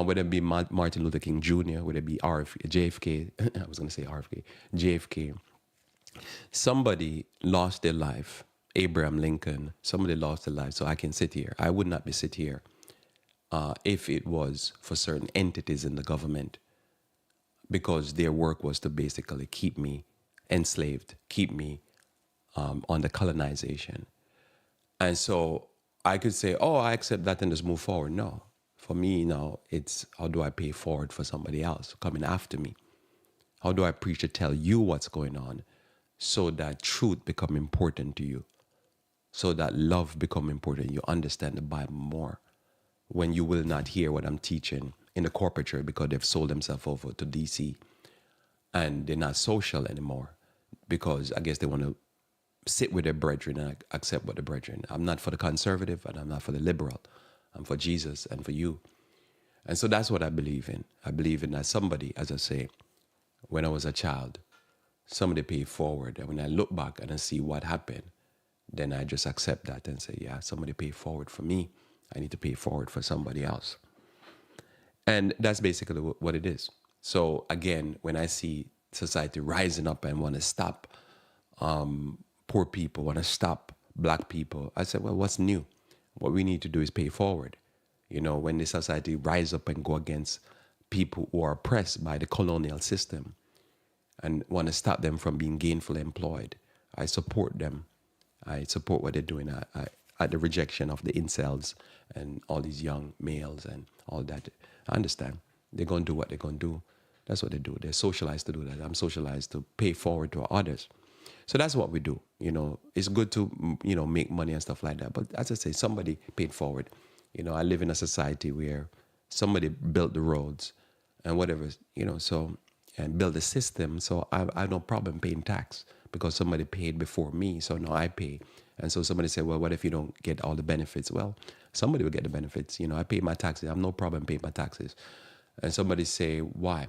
whether it be Martin Luther King Jr., whether it be JFK, I was going to say RFK, JFK, somebody lost their life. Abraham Lincoln, somebody lost their life, so I can sit here. I would not be sit here if it was for certain entities in the government because their work was to basically keep me enslaved, keep me under colonization. And so I could say, oh, I accept that and just move forward. No. For me now, it's how do I pay forward for somebody else coming after me? How do I preach to tell you what's going on so that truth become important to you? So that love become important. You understand the Bible more when you will not hear what I'm teaching in the corporate church because they've sold themselves over to DC and they're not social anymore because I guess they want to sit with their brethren and accept what the brethren. I'm not for the conservative and I'm not for the liberal. I'm for Jesus and for you. And so that's what I believe in. I believe in that somebody, as I say, when I was a child, somebody paid forward. And when I look back and I see what happened, then I just accept that and say, yeah, somebody paid forward for me. I need to pay forward for somebody else. And that's basically what it is. So again, when I see society rising up and want to stop poor people, want to stop black people, I said, well, what's new? What we need to do is pay forward. You know, when the society rise up and go against people who are oppressed by the colonial system and want to stop them from being gainfully employed, I support them. I support what they're doing. At the rejection of the incels and all these young males and all that. I understand. They're going to do what they're going to do. That's what they do. They're socialized to do that. I'm socialized to pay forward to others. So that's what we do. You know, it's good to, you know, make money and stuff like that. But as I say, somebody paid forward. You know, I live in a society where somebody built the roads and whatever, you know, so, and build the system. So I have no problem paying tax because somebody paid before me. So now I pay. And so somebody said, well, what if you don't get all the benefits? Well, somebody will get the benefits. You know, I pay my taxes. I have no problem paying my taxes. And somebody say, why?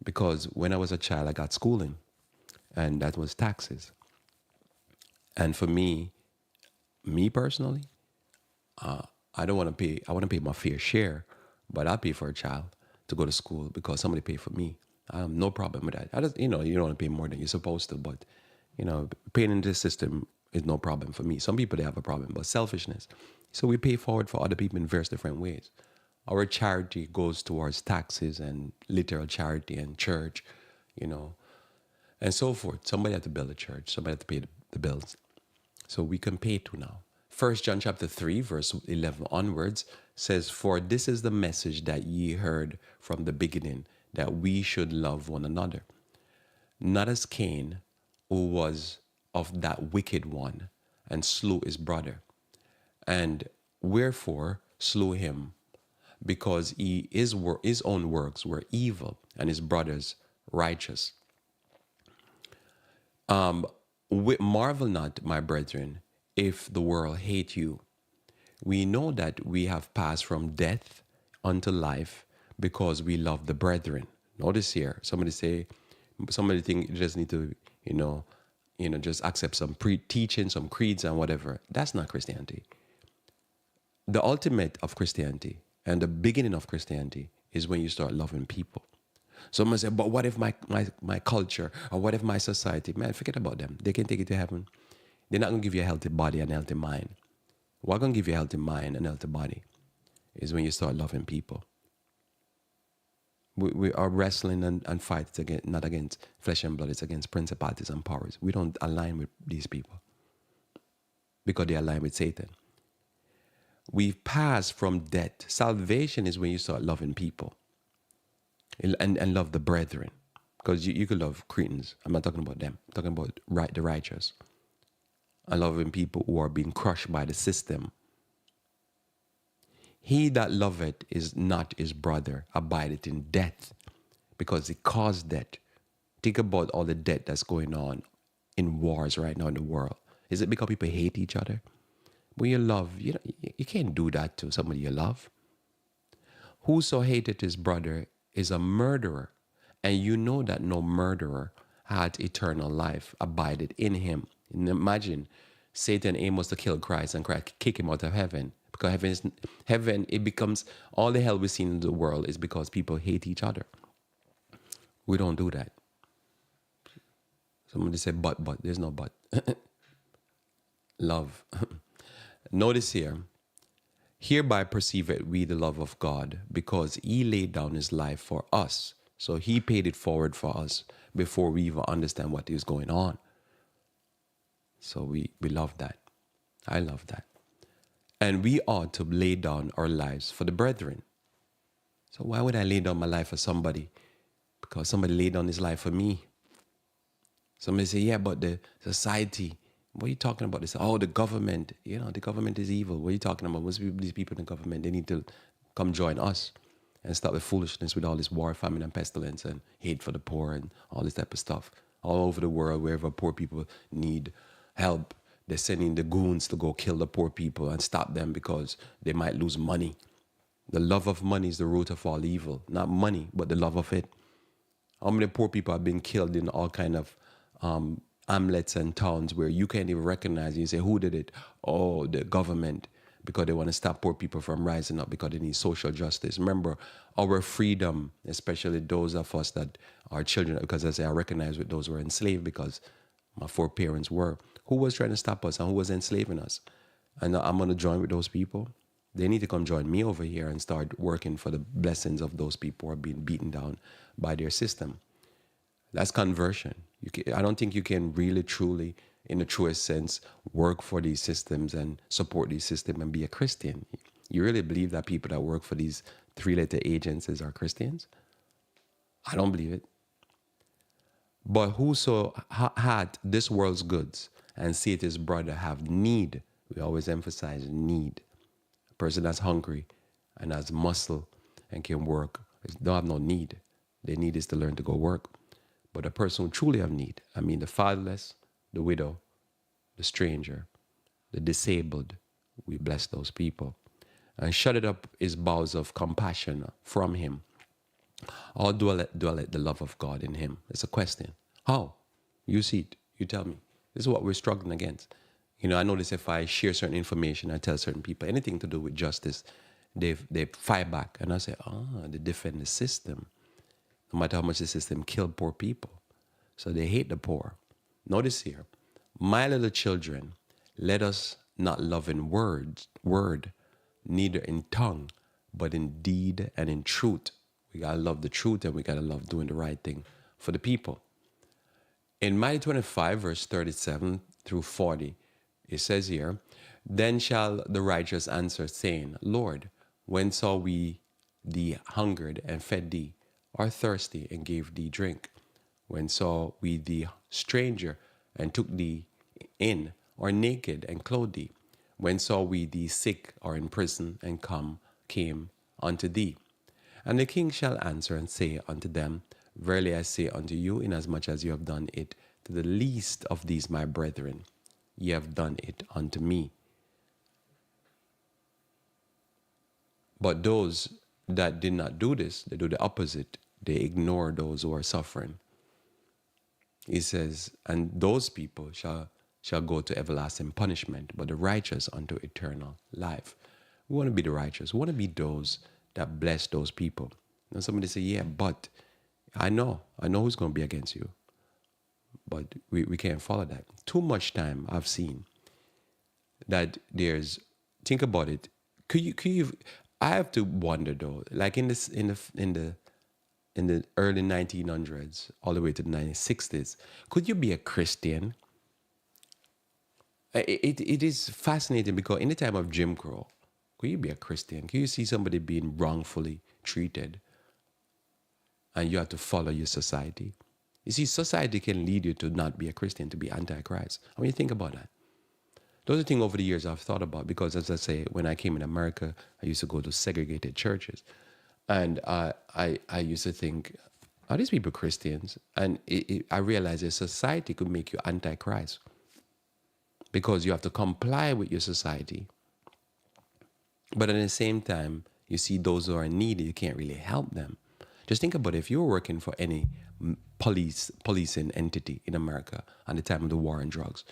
Because when I was a child, I got schooling, and that was taxes. And for me personally, I don't want to pay. I want to pay my fair share, but I'll pay for a child to go to school because somebody paid for me. I have no problem with that. I just, you know, you don't want to pay more than you're supposed to, but, you know, paying into the system is no problem for me. Some people, they have a problem, but selfishness. So we pay forward for other people in various different ways. Our charity goes towards taxes and literal charity and church, you know, and so forth. Somebody had to build a church. Somebody had to pay the bills. So we can pay to now. First John chapter 3, verse 11 onwards says, "For this is the message that ye heard from the beginning, that we should love one another. Not as Cain, who was of that wicked one, and slew his brother. And wherefore slew him? Because his own works were evil, and his brother's righteous. Marvel not, my brethren, if the world hate you. We know that we have passed from death unto life, because we love the brethren." Notice here, somebody think you just need to, just accept some teaching, some creeds and whatever. That's not Christianity. The ultimate of Christianity and the beginning of Christianity is when you start loving people. Someone say, "But what if my culture, or what if my society?" Man, forget about them. They can take it to heaven. They're not going to give you a healthy body and a healthy mind. What's going to give you a healthy mind and a healthy body is when you start loving people. We are wrestling and fight against, not against flesh and blood, it's against principalities and powers. We don't align with these people because they align with Satan. We've passed from death. Salvation is when you start loving people and love the brethren. Because you could love Cretans. I'm not talking about them. I'm talking about the righteous. And loving people who are being crushed by the system. He that loveth is not his brother abideth in death, because he caused death. Think about all the death that's going on in wars right now in the world. Is it because people hate each other? When you love, you can't do that to somebody you love. Whoso hateth his brother is a murderer, and you know that no murderer had eternal life abided in him. And imagine Satan aim was to kill Christ and Christ kick him out of heaven. Because heaven, it becomes, all the hell we see in the world is because people hate each other. We don't do that. Somebody said, but, there's no but. Love. Notice here, hereby perceiveth we the love of God, because he laid down his life for us. So he paid it forward for us before we even understand what is going on. So we love that. I love that. And we ought to lay down our lives for the brethren. So why would I lay down my life for somebody? Because somebody laid down his life for me. Somebody say, yeah, but the society, what are you talking about? They say, oh, the government, the government is evil. What are you talking about? Most these people in the government, they need to come join us and stop the foolishness with all this war, famine, and pestilence, and hate for the poor, and all this type of stuff. All over the world, wherever poor people need help, they're sending the goons to go kill the poor people and stop them because they might lose money. The love of money is the root of all evil. Not money, but the love of it. How many poor people have been killed in all kind of hamlets and towns where you can't even recognize it? You say, who did it? Oh, the government. Because they want to stop poor people from rising up because they need social justice. Remember, our freedom, especially those of us that are children, because as I say, I recognize with those who are enslaved because my foreparents were. Who was trying to stop us and who was enslaving us? And I'm going to join with those people. They need to come join me over here and start working for the blessings of those people who are being beaten down by their system. That's conversion. I don't think you can really, truly, in the truest sense, work for these systems and support these systems and be a Christian. You really believe that people that work for these three-letter agencies are Christians? I don't believe it. But whoso had this world's goods and seeth his brother have need, we always emphasize need. A person that's hungry and has muscle and can work, don't have no need. Their need is to learn to go work. But a person who truly have need, I mean the fatherless, the widow, the stranger, the disabled, we bless those people. And shut it up his bowels of compassion from him. Or dwelleth the love of God in him? It's a question. How? You see it. You tell me. This is what we're struggling against. I notice if I share certain information, I tell certain people anything to do with justice, they fight back. And I say, they defend the system. No matter how much the system killed poor people. So they hate the poor. Notice here, my little children, let us not love in word, neither in tongue, but in deed and in truth. We got to love the truth and we got to love doing the right thing for the people. In Matthew 25, verse 37 through 40, it says here, Then shall the righteous answer, saying, Lord, when saw we thee hungered and fed thee, or thirsty and gave thee drink? When saw we thee stranger and took thee in, or naked and clothed thee? When saw we thee sick or in prison and came unto thee? And the king shall answer and say unto them, Verily I say unto you, inasmuch as you have done it to the least of these my brethren, ye have done it unto me. But those that did not do this, they do the opposite. They ignore those who are suffering. He says, and those people shall go to everlasting punishment, but the righteous unto eternal life. We want to be the righteous. We want to be those that bless those people. And somebody say, yeah, but I know who's going to be against you. But we can't follow that. Too much time I've seen that think about it. I have to wonder though, like in the early 1900s all the way to the 1960s, could you be a Christian? It is fascinating because in the time of Jim Crow, could you be a Christian? Can you see somebody being wrongfully treated and you have to follow your society? You see, society can lead you to not be a Christian, to be anti-Christ. I mean, think about that. Those are things over the years I've thought about because, as I say, when I came in America, I used to go to segregated churches. And I used to think, are these people Christians? And I realized that society could make you anti-Christ because you have to comply with your society. But at the same time, you see those who are needy, you can't really help them. Just think about it. If you were working for any policing entity in America at the time of the war on drugs,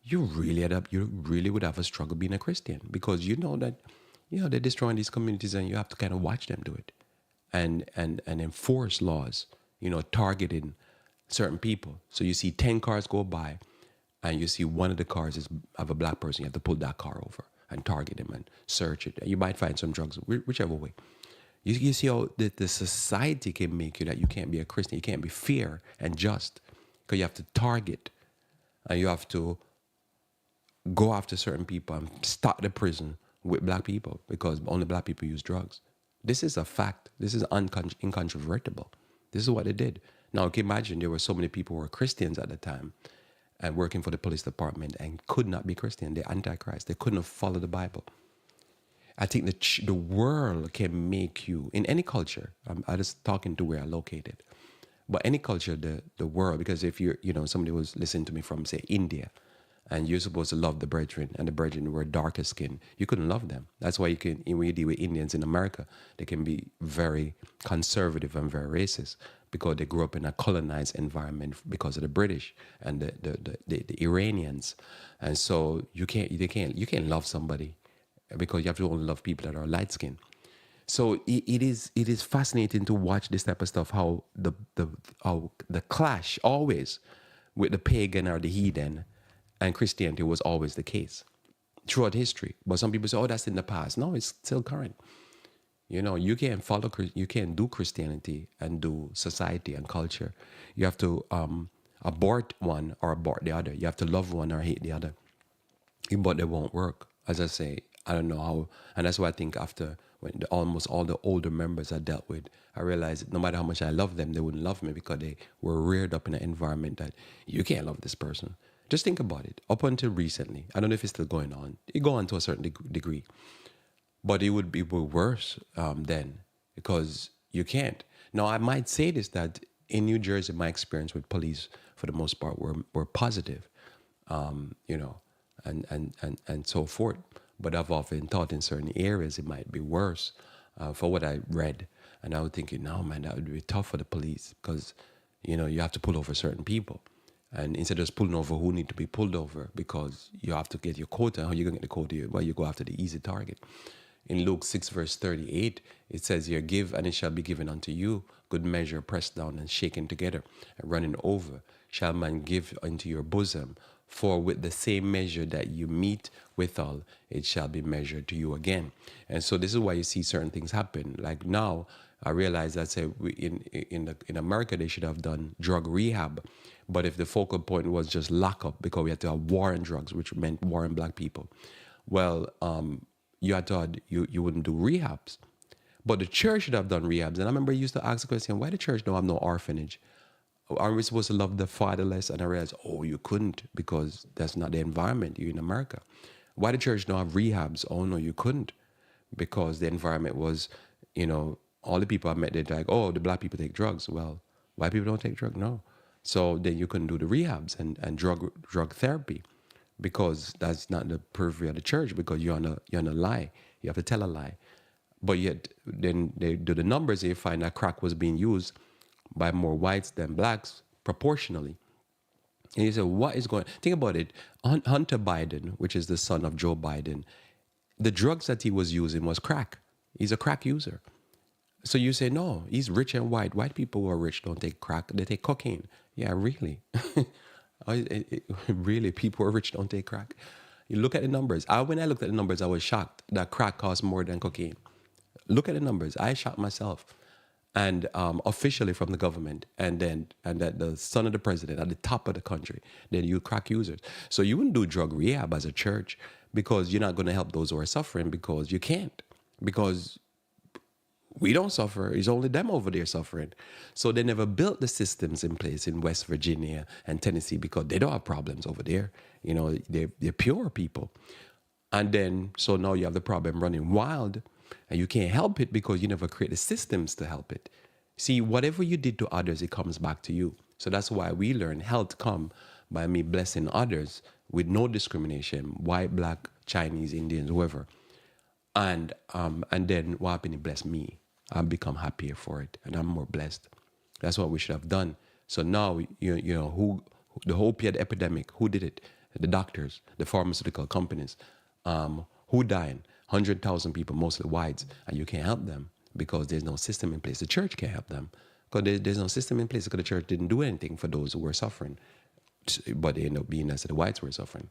you really would have a struggle being a Christian because you know that they're destroying these communities and you have to kind of watch them do it and enforce laws, targeting certain people. So you see 10 cars go by and you see one of the cars is of a black person, you have to pull that car over and target him and search it. You might find some drugs, whichever way. You see how the society can make you that you can't be a Christian, you can't be fair and just because you have to target and you have to go after certain people and stock the prison with black people because only black people use drugs. This is a fact. This is incontrovertible. This is what they did. Now, can you imagine there were so many people who were Christians at the time and working for the police department and could not be Christian. They're anti-Christ. They couldn't follow the Bible. I think the world can make you, in any culture, I'm just talking to where I'm located, but any culture, the world, because if somebody was listening to me from, say, India, and you're supposed to love the brethren, and the brethren were darker skin, you couldn't love them. That's why when you deal with Indians in America, they can be very conservative and very racist because they grew up in a colonized environment because of the British and the Iranians, and so you can't love somebody because you have to only love people that are light skinned. So it is fascinating to watch this type of stuff. How the clash always with the pagan or the heathen and Christianity was always the case throughout history. But some people say, "Oh, that's in the past." No, it's still current. You can't do Christianity and do society and culture. You have to abort one or abort the other. You have to love one or hate the other. But they won't work. As I say, I don't know how, and that's why I think after when almost all the older members I dealt with, I realized that no matter how much I love them, they wouldn't love me because they were reared up in an environment that you can't love this person. Just think about it. Up until recently, I don't know if it's still going on. It go on to a certain degree, but it would be worse then because you can't. Now, I might say this, that in New Jersey, my experience with police, for the most part, were positive, and so forth. But I've often thought in certain areas it might be worse for what I read. And I was thinking, no, man, that would be tough for the police because, you have to pull over certain people. And instead of just pulling over who need to be pulled over because you have to get your quota, how you going to get the quota? Well, you go after the easy target. In Luke 6, verse 38, it says here, "Give, and it shall be given unto you. Good measure, pressed down and shaken together, and running over, shall man give unto your bosom. For with the same measure that you meet withal, it shall be measured to you again." And so this is why you see certain things happen. Like now, I realize that in America, they should have done drug rehab. But if the focal point was just lock up, because we had to have war on drugs, which meant war on black people, Well, you had thought you wouldn't do rehabs. But the church should have done rehabs. And I remember I used to ask the question, why the church don't have no orphanage? Aren't we supposed to love the fatherless? And I realized, oh, you couldn't because that's not the environment. You're in America. Why the church don't have rehabs? Oh, no, you couldn't because the environment was, all the people I met, they're like, oh, the black people take drugs. Well, white people don't take drugs? No. So then you couldn't do the rehabs and drug therapy because that's not the purview of the church because you're on a lie. You have to tell a lie. But yet, then they do the numbers and you find that crack was being used by more whites than blacks proportionally. And you say, what is going on? Think about it. Hunter Biden, which is the son of Joe Biden, the drugs that he was using was crack. He's a crack user. So you say, no, he's rich and white. White people who are rich don't take crack. They take cocaine. Yeah, really. Really, people who are rich don't take crack. You look at the numbers. When I looked at the numbers, I was shocked that crack costs more than cocaine. Look at the numbers. I shocked myself. And officially from the government, and that the son of the president at the top of the country, then you crack users. So you wouldn't do drug rehab as a church because you're not going to help those who are suffering because you can't. Because we don't suffer. It's only them over there suffering. So they never built the systems in place in West Virginia and Tennessee because they don't have problems over there. They're pure people. And then, so now you have the problem running wild and you can't help it because you never create the systems to help it. See, whatever you did to others, it comes back to you. So that's why we learn health come by me blessing others with no discrimination, white, black, Chinese, Indians, whoever. And then what happened? It blessed me. I've become happier for it, and I'm more blessed. That's what we should have done. So now, who the opiate epidemic? Who did it? The doctors, the pharmaceutical companies. Who died? 100,000 people, mostly whites, and you can't help them because there's no system in place. The church can't help them because there's no system in place because the church didn't do anything for those who were suffering, but they end up being as the whites were suffering.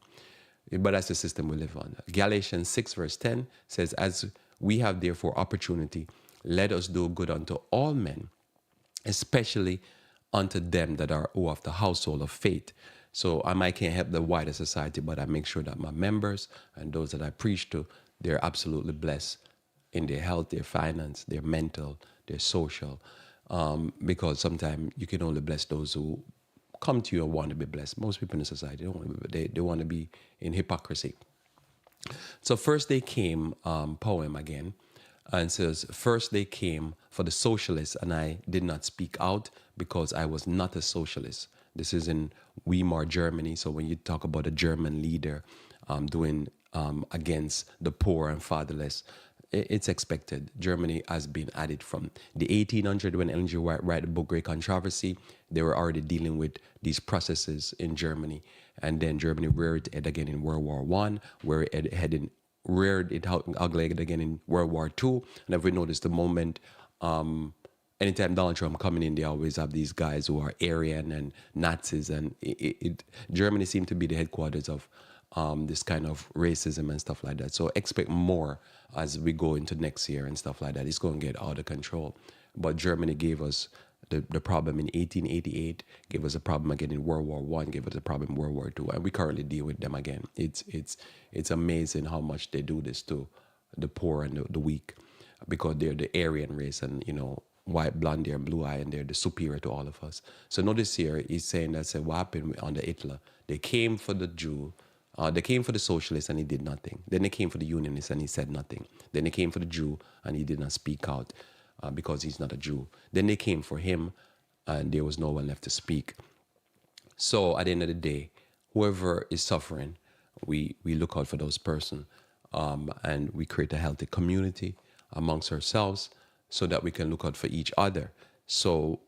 But that's the system we live on. Galatians 6 verse 10 says, as we have therefore opportunity, let us do good unto all men, especially unto them that are of the household of faith. So I might can't help the wider society, but I make sure that my members and those that I preach to, they're absolutely blessed in their health, their finance, their mental, their social. Because sometimes you can only bless those who come to you and want to be blessed. Most people in the society don't want to be, they want to be in hypocrisy. So first they came, poem again, and says, first they came for the socialists, and I did not speak out because I was not a socialist. This is in Weimar, Germany. So when you talk about a German leader doing against the poor and fatherless, it's expected. Germany has been at it from the 1800s when Ellen G. White wrote the book Great Controversy. They were already dealing with these processes in Germany. And then Germany reared its head again in World War I, reared it ugly again in World War II. And if we notice the moment, anytime Donald Trump coming in, they always have these guys who are Aryan and Nazis. And Germany seemed to be the headquarters of this kind of racism and stuff like that. So expect more as we go into next year and stuff like that. It's going to get out of control. But Germany gave us the problem in 1888, gave us a problem again in World War I, gave us a problem in World War II, and we currently deal with them again. It's amazing how much they do this to the poor and the weak because they're the Aryan race and, white, blonde hair, and blue eye, and they're the superior to all of us. So notice here, he's saying that, what happened under Hitler? They came for the Jew, they came for the socialists and he did nothing. Then they came for the unionists and he said nothing. Then they came for the Jew and he did not speak out because he's not a Jew. Then they came for him and there was no one left to speak. So at the end of the day, whoever is suffering, we look out for those person and we create a healthy community amongst ourselves so that we can look out for each other. So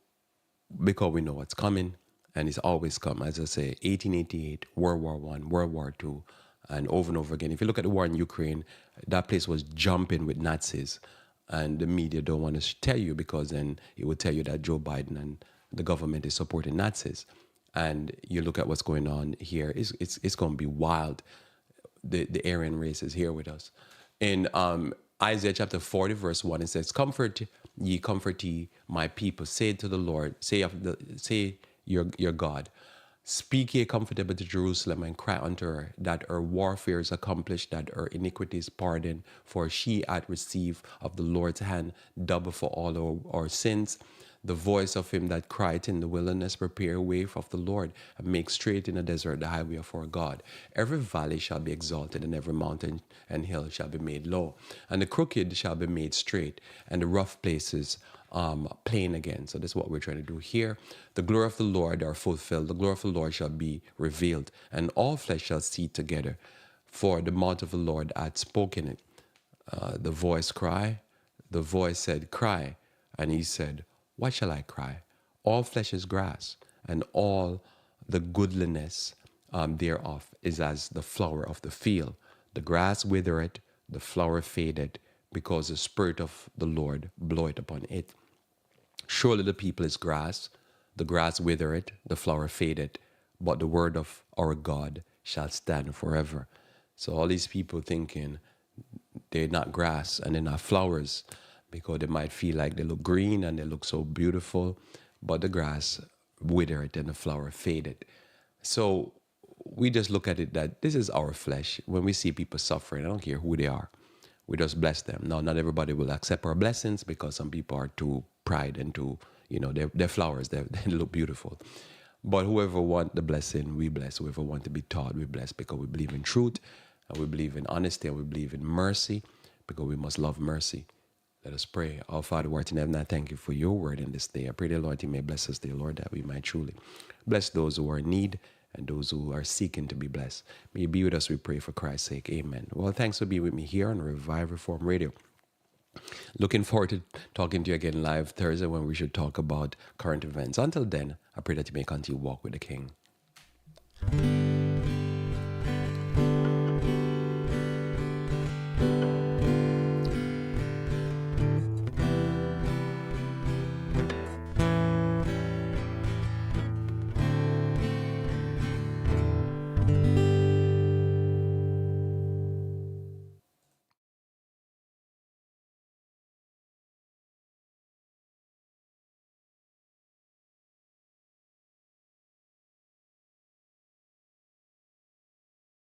because we know what's coming, and it's always come, as I say, 1888, World War I, World War II, and over again. If you look at the war in Ukraine, that place was jumping with Nazis. And the media don't want to tell you because then it would tell you that Joe Biden and the government is supporting Nazis. And you look at what's going on here, it's going to be wild. The Aryan race is here with us. In Isaiah chapter 40, verse 1, it says, comfort ye, my people. Say to the Lord, say your God, Speak ye comfortable to Jerusalem, and cry unto her that her warfare is accomplished, that her iniquity is pardoned, for she hath received of the Lord's hand double for all our sins. The voice of him that cried in the wilderness, prepare a way of the Lord, and make straight in the desert the highway of our God. Every valley shall be exalted, and every mountain and hill shall be made low, and the crooked shall be made straight, and the rough places plain again. So this is what we're trying to do here. The glory of the Lord are fulfilled. The glory of the Lord shall be revealed, and all flesh shall see it together. For the mouth of the Lord hath spoken it. The voice cry. The voice said, cry. And he said, what shall I cry? All flesh is grass, and all the goodliness thereof is as the flower of the field. The grass withereth, the flower fadeth, because the Spirit of the Lord bloweth upon it. Surely the people is grass, the grass withereth, the flower fadeth, but the word of our God shall stand forever. So all these people thinking they're not grass and they're not flowers, because they might feel like they look green and they look so beautiful, but the grass withereth and the flower faded. So we just look at it that this is our flesh. When we see people suffering, I don't care who they are, we just bless them. Now, not everybody will accept our blessings, because some people are too pride and too, they're flowers, they look beautiful. But whoever want the blessing, we bless. Whoever want to be taught, we bless, because we believe in truth, and we believe in honesty, and we believe in mercy, because we must love mercy. Let us pray. Our Father who art in heaven, I thank you for your word in this day. I pray, dear Lord, you may bless us, dear Lord, that we might truly bless those who are in need and those who are seeking to be blessed. May you be with us, we pray, for Christ's sake. Amen. Well, thanks for being with me here on Revive Reform Radio. Looking forward to talking to you again live Thursday, when we should talk about current events. Until then, I pray that you may continue to walk with the King.